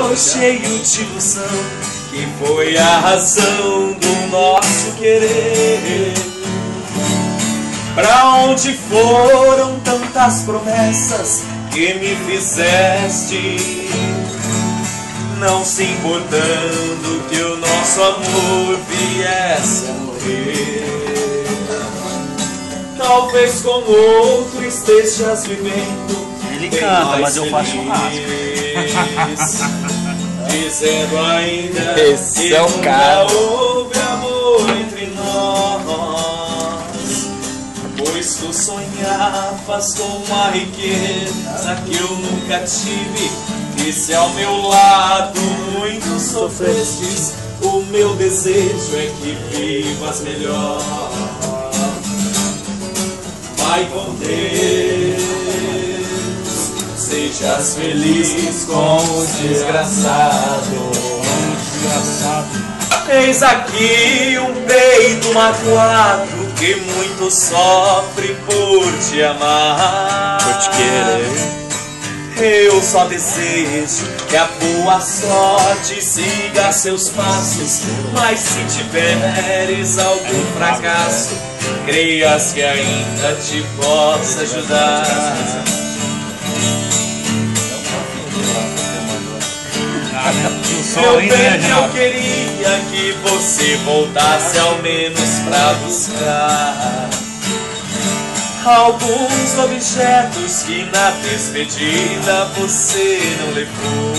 amor cheio de ilusão, que foi a razão do nosso querer. Pra onde foram tantas promessas que me fizeste, não se importando que o nosso amor viesse a morrer? Talvez com outro estejas vivendo. Ele canta, mas eu faço churrasco. Dizendo ainda esse que é o cara. nunca houve amor entre nós, pois tu sonhavas com uma riqueza que eu nunca tive. E se ao meu lado muito sofrestes, o meu desejo é que vivas melhor. Vai com Deus, sejas feliz com o desgraçado. Eis aqui um peito magoado que muito sofre por te amar, por te querer. Eu só desejo que a boa sorte siga seus passos, mas se tiveres algum fracasso, creias que ainda te possa ajudar. Meu bem, eu queria que você voltasse ao menos pra buscar alguns objetos que na despedida você não levou.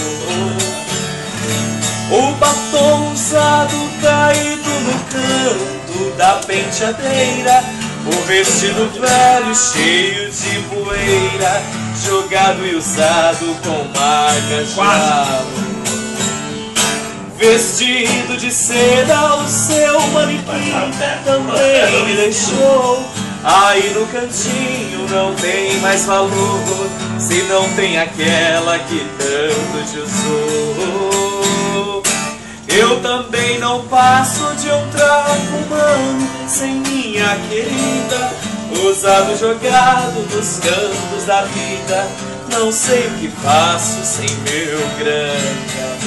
O batom usado caído no canto da penteadeira, o vestido velho cheio de poeira, jogado e usado com marcas de amor. Vestido de seda, o seu manequim também me deixou. Aí no cantinho não tem mais valor, se não tem aquela que tanto te usou. Eu também não passo de um trapo humano sem minha querida, usado, jogado nos cantos da vida. Não sei o que faço sem meu grande amor.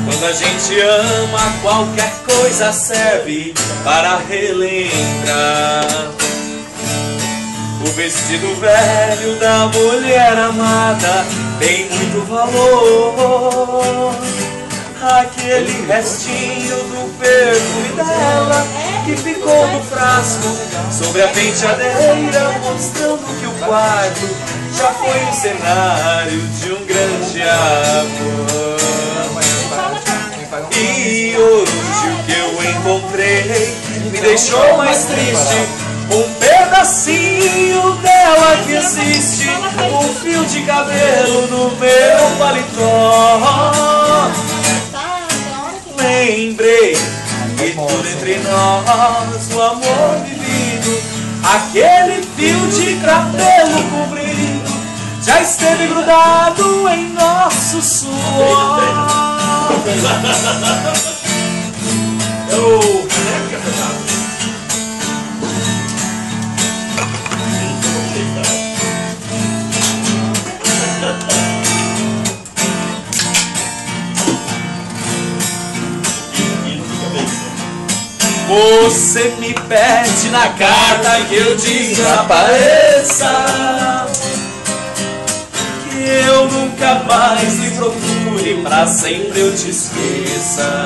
Quando a gente ama, qualquer coisa serve para relembrar o vestido velho da mulher amada tem muito valor. Aquele restinho do perfume dela que ficou no frasco sobre a penteadeira, mostrando que o quarto já foi o cenário de um grande amor. E hoje o que eu encontrei me deixou mais triste. Um pedacinho dela que existe, um fio de cabelo no meu paletó. Lembrei que tudo entre nós, o amor vivido, aquele fio de cabelo comprido, já esteve grudado em nosso suor. Você me pede na carta que eu desapareça, que eu nunca mais me procure, pra sempre eu te esqueça.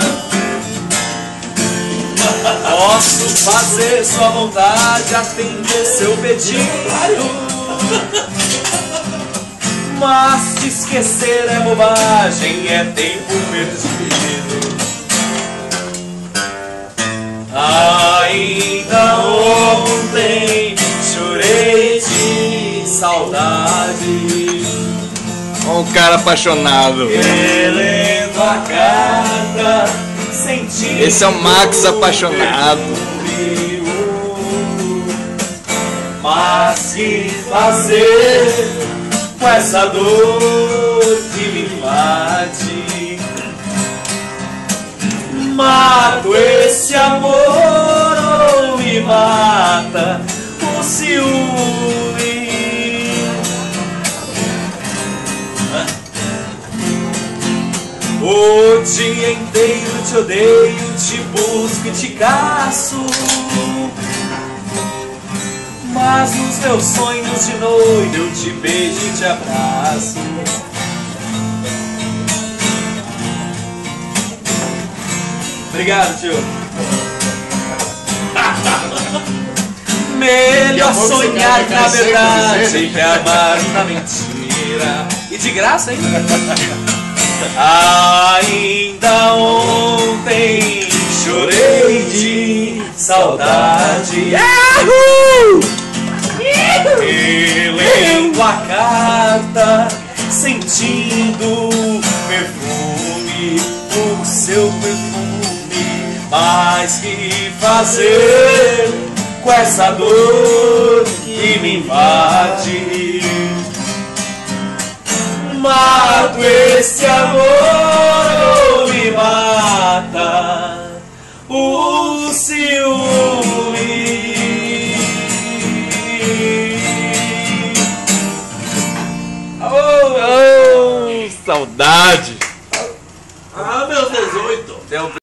Posso fazer sua vontade, atender seu pedido, mas te esquecer é bobagem, é tempo perdido. Ainda ontem chorei de saudade, Um cara apaixonado. relendo a carta, sentindo. Esse é o Max apaixonado. Mas que fazer com essa dor que me invade? Mato esse amor ou me mata o ciúme? dia inteiro te odeio, te busco e te caço. Mas nos meus sonhos de noite eu te beijo e te abraço. Obrigado, tio. Melhor sonhar na verdade que amar na mentira. E de graça, hein? Ainda ontem chorei de saudade. E lendo a carta, sentindo perfume, o seu perfume. Mas que fazer com essa dor que me invade? Mato esse amor ou me mata o ciúme. Oh, saudade!